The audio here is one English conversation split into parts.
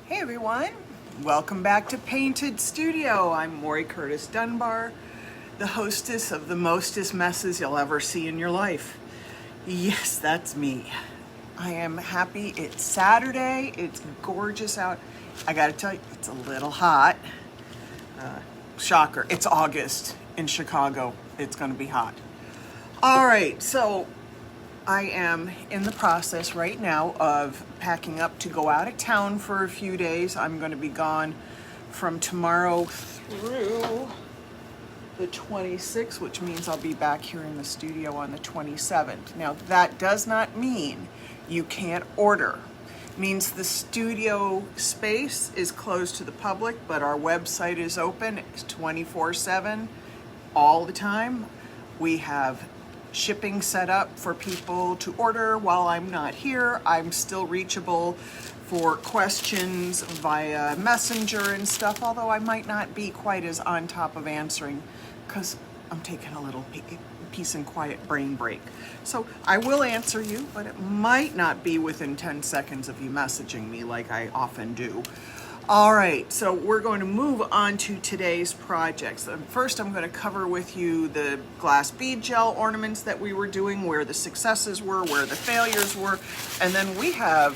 Hey everyone, welcome back to Painted Studio. I'm Maury Curtis Dunbar, the hostess of the mostest messes you'll ever see in your life. Yes, that's me. I am happy it's Saturday, it's gorgeous out. I gotta tell you, it's a little hot. Shocker, it's August in Chicago. It's gonna be hot. All right, so I am in the process right now of packing up to go out of town for a few days. I'm going to be gone from tomorrow through the 26th, which means I'll be back here in the studio on the 27th. Now, that does not mean you can't order. It means the studio space is closed to the public, but our website is open. It's 24/7 all the time. We have shipping set up for people to order while I'm not here. I'm still reachable for questions via Messenger and stuff, although I might not be quite as on top of answering because I'm taking a little peace and quiet brain break. So I will answer you, but it might not be within 10 seconds of you messaging me like I often do. All right, so we're going to move on to today's projects. First, I'm going to cover with you the glass bead gel ornaments that we were doing, where the successes were, where the failures were, and then we have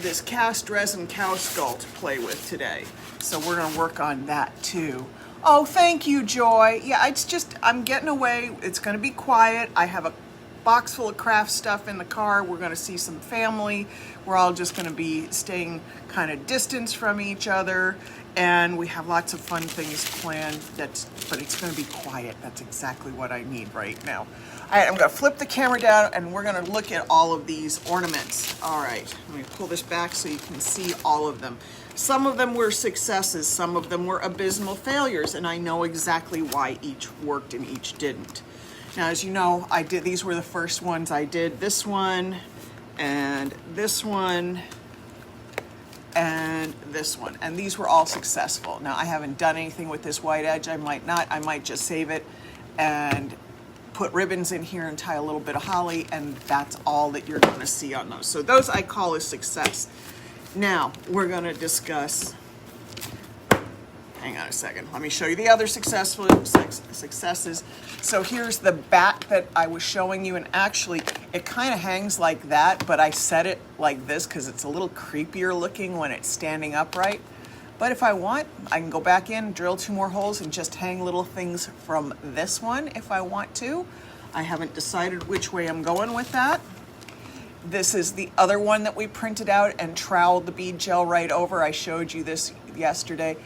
this cast resin cow skull to play with today. So we're going to work on that too. Oh, thank you, Joy. Yeah, I'm getting away. It's going to be quiet. I have a box full of craft stuff in the car. We're going to see some family. We're all just going to be staying kind of distance from each other, and we have lots of fun things planned. But it's going to be quiet. That's exactly what I need right now. All right, I'm going to flip the camera down, and we're going to look at all of these ornaments. All right, let me pull this back so you can see all of them. Some of them were successes. Some of them were abysmal failures, and I know exactly why each worked and each didn't. Now, as you know, these were the first ones I did. This one, and this one, and this one. And these were all successful. Now, I haven't done anything with this white edge. I might not. I might just save it and put ribbons in here and tie a little bit of holly, and that's all that you're going to see on those. So those I call a success. Now, we're going to discuss... Hang on a second. Let me show you the other successes. So here's the back that I was showing you, and actually it kind of hangs like that, but I set it like this because it's a little creepier looking when it's standing upright. But if I want, I can go back in, drill 2 more holes, and just hang little things from this one if I want to. I haven't decided which way I'm going with that. This is the other one that we printed out and troweled the bead gel right over. I showed you this yesterday.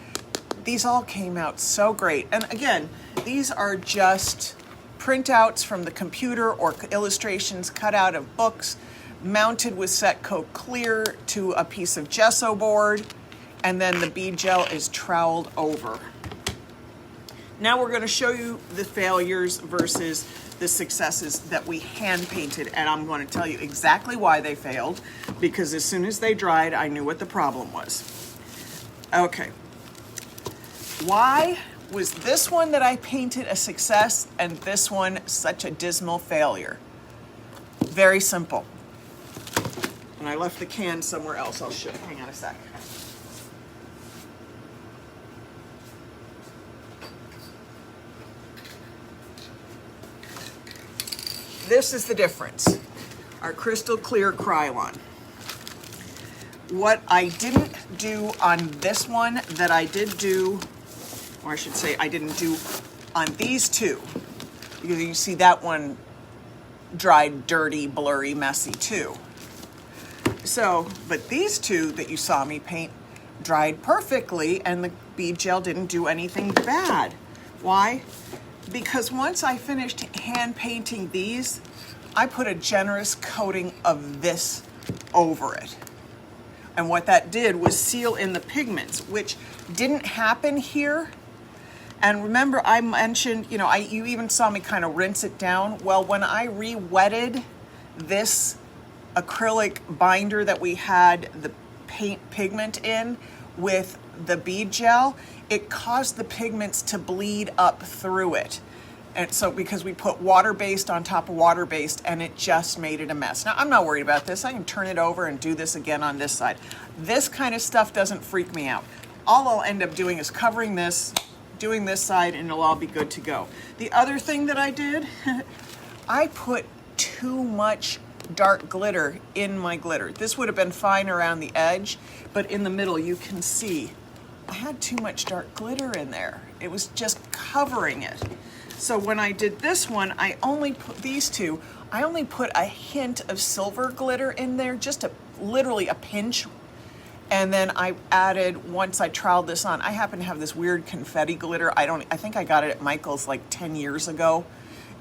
These all came out so great. And again, these are just printouts from the computer or illustrations cut out of books, mounted with Set Coat Clear to a piece of gesso board, and then the bead gel is troweled over. Now we're going to show you the failures versus the successes that we hand painted, and I'm going to tell you exactly why they failed, because as soon as they dried, I knew what the problem was. Okay. Why was this one that I painted a success and this one such a dismal failure? Very simple. And I left the can somewhere else. I'll show you. Hang on a sec. This is the difference. Our crystal clear Krylon. What I didn't do on this one that I did do, or I should say I didn't do on these two, because you see that one dried, dirty, blurry, messy too. So, but these two that you saw me paint dried perfectly, and the bead gel didn't do anything bad. Why? Because once I finished hand painting these, I put a generous coating of this over it. And what that did was seal in the pigments, which didn't happen here. And remember, I mentioned, you even saw me kind of rinse it down. Well, when I re-wetted this acrylic binder that we had the paint pigment in with the bead gel, it caused the pigments to bleed up through it. And so because we put water-based on top of water-based and it just made it a mess. Now, I'm not worried about this. I can turn it over and do this again on this side. This kind of stuff doesn't freak me out. All I'll end up doing is covering this, doing this side, and it'll all be good to go. The other thing that I did, I put too much dark glitter in my glitter. This would have been fine around the edge, but in the middle you can see I had too much dark glitter in there. It was just covering it. So when I did this one, I only put these two, I only put a hint of silver glitter in there, just literally a pinch. And then I added, once I troweled this on, I happen to have this weird confetti glitter. I think I got it at Michael's like 10 years ago.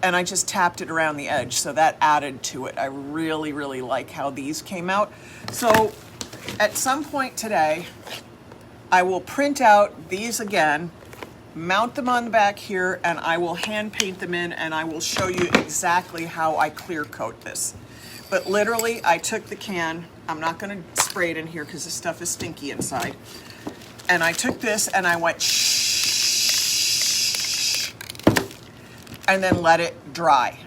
And I just tapped it around the edge, so that added to it. I really, really like how these came out. So at some point today, I will print out these again, mount them on the back here, and I will hand paint them in, and I will show you exactly how I clear coat this. But literally, I took the can, I'm not gonna spray it in here because this stuff is stinky inside, and I took this and I went shh, and then let it dry.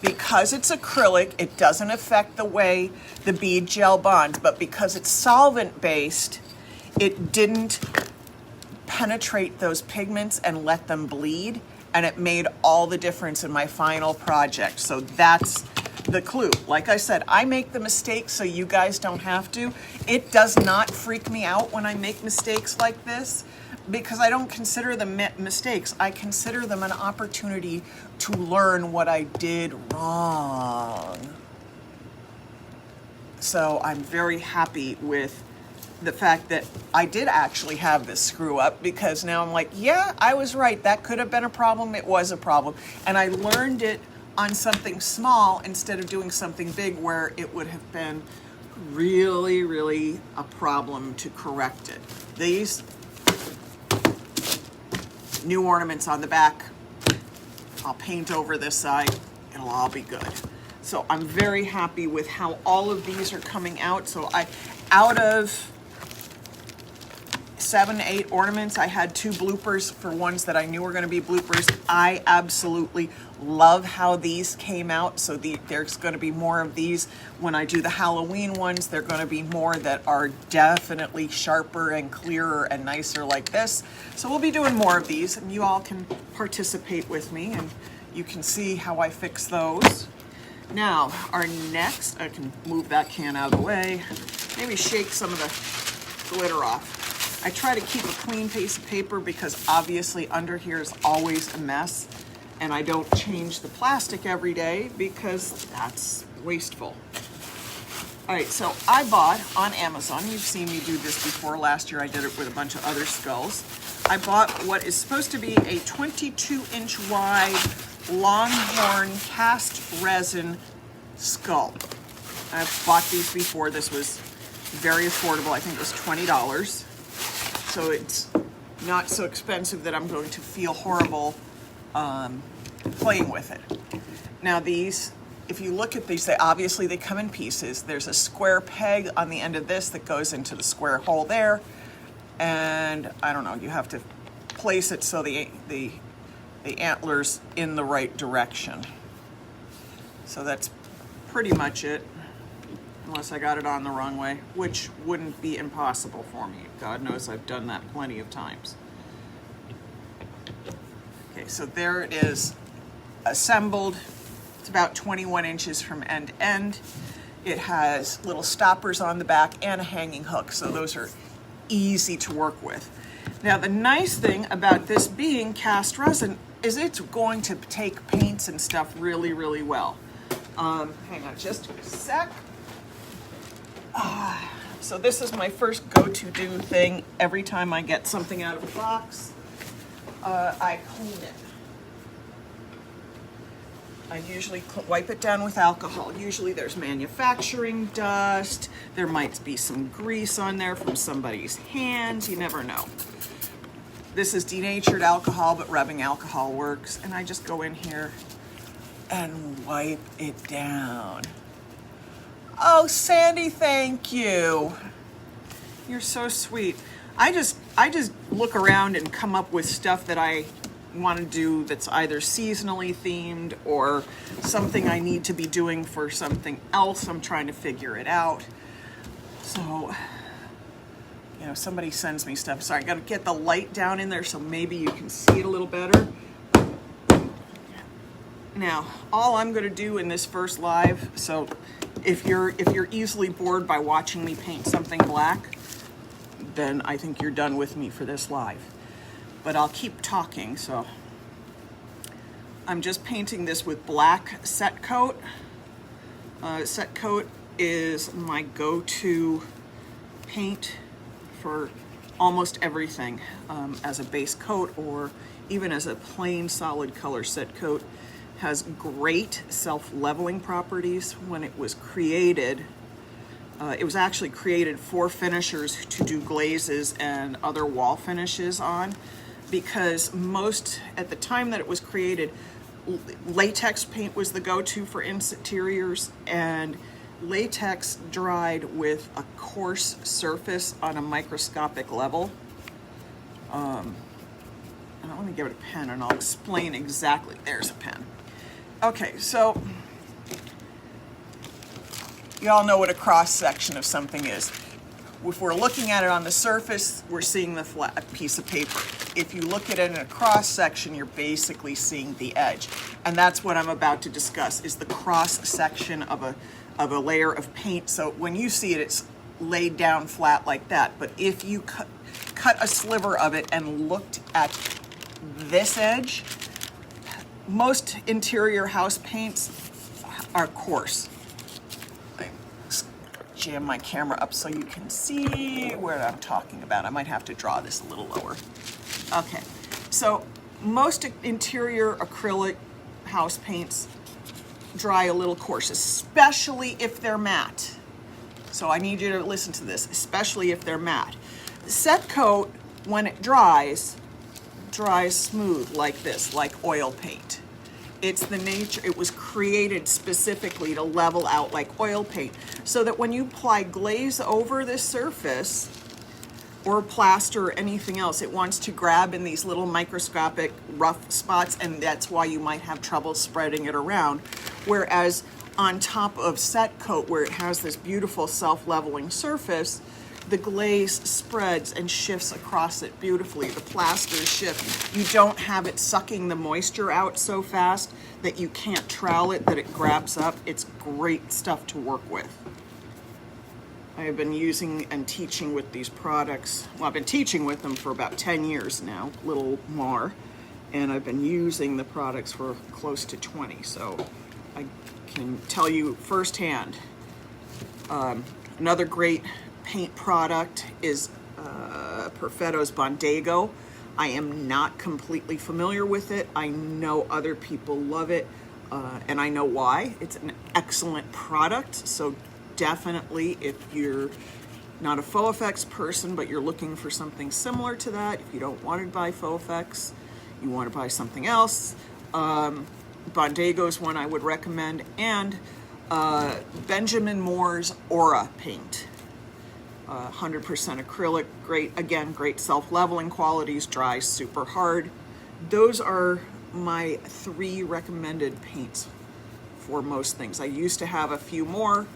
Because it's acrylic, it doesn't affect the way the bead gel bonds, but because it's solvent based, it didn't penetrate those pigments and let them bleed, and it made all the difference in my final project. So that's the clue. Like I said, I make the mistakes so you guys don't have to. It does not freak me out when I make mistakes like this, because I don't consider them mistakes. I consider them an opportunity to learn what I did wrong. So I'm very happy with the fact that I did actually have this screw up, because now I'm like, yeah, I was right. That could have been a problem. It was a problem. And I learned it on something small instead of doing something big where it would have been really, really a problem to correct it. These new ornaments on the back, I'll paint over this side. It'll all be good. So I'm very happy with how all of these are coming out. So out of 7, 8 ornaments, I had 2 bloopers for ones that I knew were going to be bloopers. I absolutely love how these came out. So there's going to be more of these when I do the Halloween ones. They're going to be more that are definitely sharper and clearer and nicer like this. So we'll be doing more of these, and you all can participate with me, and you can see how I fix those. Now, our next, I can move that can out of the way. Maybe shake some of the glitter off. I try to keep a clean piece of paper because obviously under here is always a mess, and I don't change the plastic every day because that's wasteful. All right, so I bought on Amazon, you've seen me do this before. Last year I did it with a bunch of other skulls. I bought what is supposed to be a 22-inch wide Longhorn cast resin skull. I've bought these before. This was very affordable. I think it was $20. So it's not so expensive that I'm going to feel horrible playing with it. Now these, if you look at these, they come in pieces. There's a square peg on the end of this that goes into the square hole there. And I don't know, you have to place it so the antler's in the right direction. So that's pretty much it. Unless I got it on the wrong way, which wouldn't be impossible for me. God knows I've done that plenty of times. Okay, so there it is assembled. It's about 21 inches from end to end. It has little stoppers on the back and a hanging hook, so those are easy to work with. Now the nice thing about this being cast resin is it's going to take paints and stuff really, really well. Hang on just a sec. So this is my first go-to do thing. Every time I get something out of a box, I clean it. I usually wipe it down with alcohol. Usually there's manufacturing dust. There might be some grease on there from somebody's hands. You never know. This is denatured alcohol, but rubbing alcohol works. And I just go in here and wipe it down. Oh, Sandy, thank you. You're so sweet. I just look around and come up with stuff that I want to do that's either seasonally themed or something I need to be doing for something else. I'm trying to figure it out. So, you know, somebody sends me stuff. Sorry, I got to get the light down in there so maybe you can see it a little better. Now, all I'm going to do in this first live, so if you're easily bored by watching me paint something black, then I think you're done with me for this live. But I'll keep talking, so I'm just painting this with black set coat. Set coat is my go-to paint for almost everything, as a base coat or even as a plain solid color. Set coat has great self-leveling properties. When it was created, it was actually created for finishers to do glazes and other wall finishes on, because at the time that it was created, latex paint was the go-to for interiors, and latex dried with a coarse surface on a microscopic level. Let me give it a pen and I'll explain exactly. There's a pen. Okay, so you all know what a cross section of something is. If we're looking at it on the surface, we're seeing the flat piece of paper. If you look at it in a cross section, you're basically seeing the edge. And that's what I'm about to discuss, is the cross section of a layer of paint. So when you see it, it's laid down flat like that. But if you cut a sliver of it and looked at this edge, most interior house paints are coarse. I jam my camera up so you can see what I'm talking about. I might have to draw this a little lower. Okay, so most interior acrylic house paints dry a little coarse, especially if they're matte. So I need you to listen to this, especially if they're matte. Set coat, when it dries smooth like this, like oil paint. It's the nature, it was created specifically to level out like oil paint, so that when you apply glaze over this surface, or plaster or anything else, it wants to grab in these little microscopic rough spots, and that's why you might have trouble spreading it around. Whereas on top of set coat, where it has this beautiful self-leveling surface, the glaze spreads and shifts across it beautifully. The plasters shift. You don't have it sucking the moisture out so fast that you can't trowel it, that it grabs up. It's great stuff to work with. I have been using and teaching with these products. Well, I've been teaching with them for about 10 years now, a little more, and I've been using the products for close to 20. So I can tell you firsthand. Another great paint product is Perfetto's Bondago. I am not completely familiar with it. I know other people love it, and I know why. It's an excellent product, so definitely, if you're not a faux effects person, but you're looking for something similar to that, if you don't want to buy faux effects, you want to buy something else, Bondago is one I would recommend, and Benjamin Moore's Aura paint. 100% acrylic, great self-leveling qualities, dries super hard. Those are my 3 recommended paints for most things. I used to have a few more,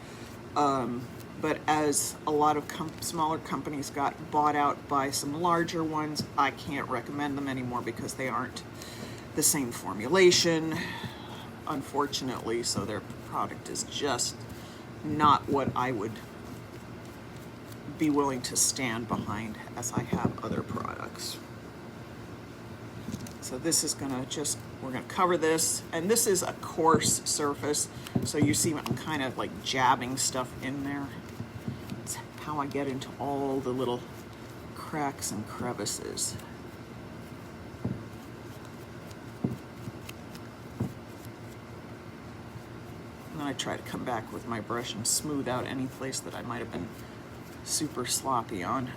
but as a lot of smaller companies got bought out by some larger ones, I can't recommend them anymore because they aren't the same formulation, unfortunately, so their product is just not what I would be willing to stand behind as I have other products. So this is we're gonna cover this, and this is a coarse surface, so you see I'm kind of like jabbing stuff in there. It's how I get into all the little cracks and crevices. And then I try to come back with my brush and smooth out any place that I might have been super sloppy on.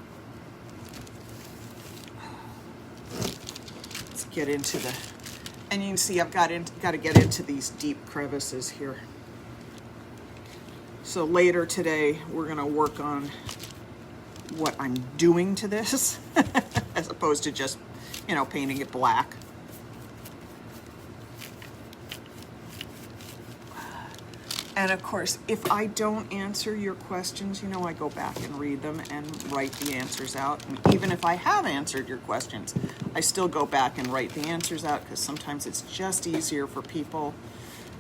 Let's get into and you can see I've got to get into these deep crevices here. So later today, we're gonna work on what I'm doing to this, as opposed to just, painting it black. And of course, if I don't answer your questions, you know, I go back and read them and write the answers out. And even if I have answered your questions, I still go back and write the answers out because sometimes it's just easier for people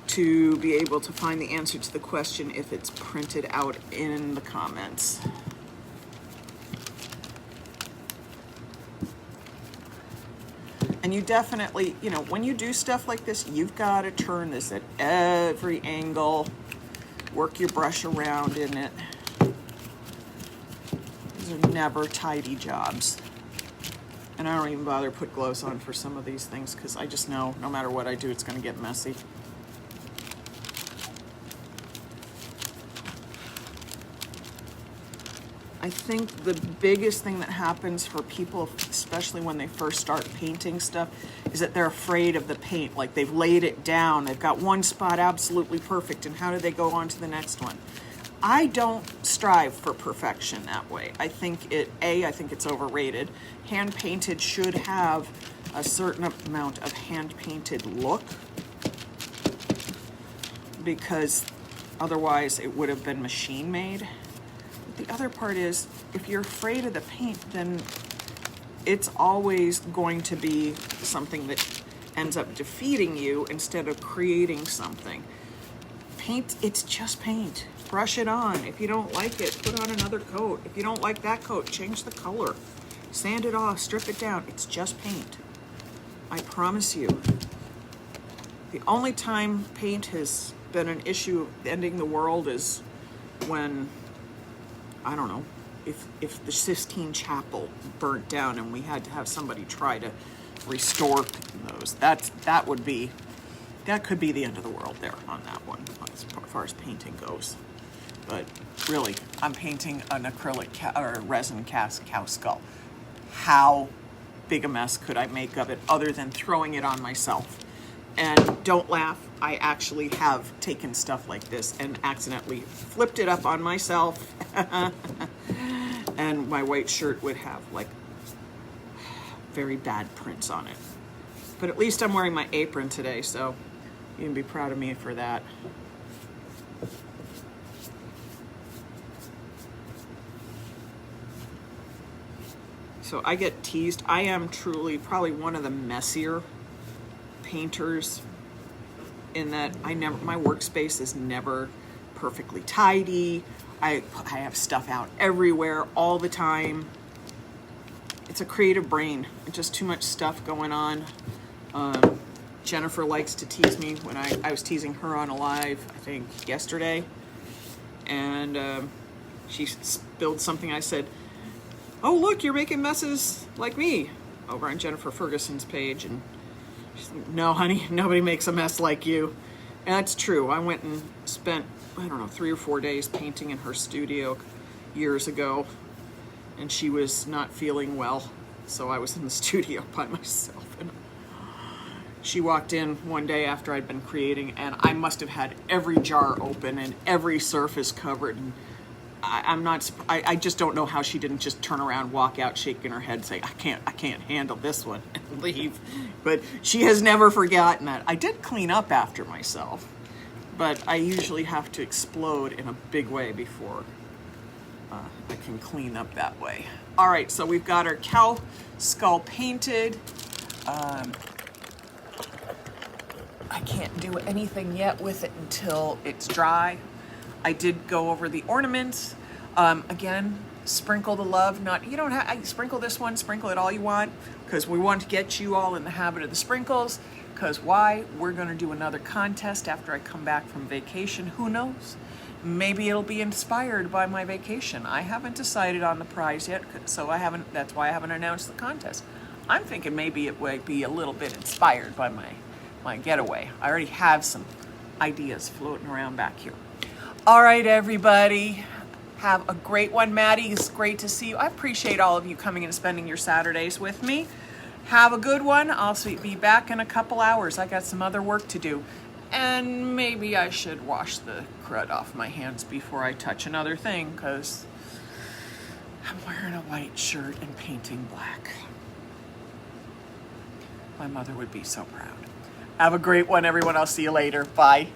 to be able to find the answer to the question if it's printed out in the comments. And you definitely, you know, when you do stuff like this, you've got to turn this at every angle, work your brush around in it. These are never tidy jobs. And I don't even bother put gloves on for some of these things because I just know no matter what I do, it's going to get messy. I think the biggest thing that happens for people, especially when they first start painting stuff, is that they're afraid of the paint. Like they've laid it down, they've got one spot absolutely perfect, and how do they go on to the next one? I don't strive for perfection that way. I think it's overrated. Hand painted should have a certain amount of hand painted look, because otherwise it would have been machine made. The other part is, if you're afraid of the paint, then it's always going to be something that ends up defeating you instead of creating something. Paint, it's just paint. Brush it on. If you don't like it, put on another coat. If you don't like that coat, change the color. Sand it off, strip it down. It's just paint. I promise you. The only time paint has been an issue of ending the world is when, I don't know, if the Sistine Chapel burnt down and we had to have somebody try to restore those. That could be the end of the world there on that one, as far as painting goes. But really, I'm painting an acrylic or resin cast cow skull. How big a mess could I make of it other than throwing it on myself? And don't laugh, I actually have taken stuff like this and accidentally flipped it up on myself. And my white shirt would have like very bad prints on it. But at least I'm wearing my apron today, so you can be proud of me for that. So I get teased. I am truly probably one of the messier painters in that my workspace is never perfectly tidy. I have stuff out everywhere all the time. It's a creative brain. Just too much stuff going on. Jennifer likes to tease me when I was teasing her on a live, I think yesterday, and she spilled something. I said, "Oh look, you're making messes like me," over on Jennifer Ferguson's page, and she said, "No, honey, nobody makes a mess like you." And that's true. I went and spent, I don't know, 3 or 4 days painting in her studio years ago, and she was not feeling well, so I was in the studio by myself. And she walked in one day after I'd been creating, and I must have had every jar open and every surface covered. And I just don't know how she didn't just turn around, walk out, shaking her head, say, I can't handle this one, and leave. But she has never forgotten that. I did clean up after myself, but I usually have to explode in a big way before I can clean up that way. All right, so we've got our cow skull painted. I can't do anything yet with it until it's dry. I did go over the ornaments. Again, sprinkle the love. You don't have, I sprinkle this one, sprinkle it all you want, because we want to get you all in the habit of the sprinkles. Because why? We're going to do another contest after I come back from vacation. Who knows? Maybe it'll be inspired by my vacation. I haven't decided on the prize yet, so that's why I haven't announced the contest. I'm thinking maybe it might be a little bit inspired by my getaway. I already have some ideas floating around back here. All right, everybody. Have a great one. Maddie, it's great to see you. I appreciate all of you coming and spending your Saturdays with me. Have a good one. I'll be back in a couple hours. I got some other work to do. And maybe I should wash the crud off my hands before I touch another thing, because I'm wearing a white shirt and painting black. My mother would be so proud. Have a great one, everyone. I'll see you later. Bye.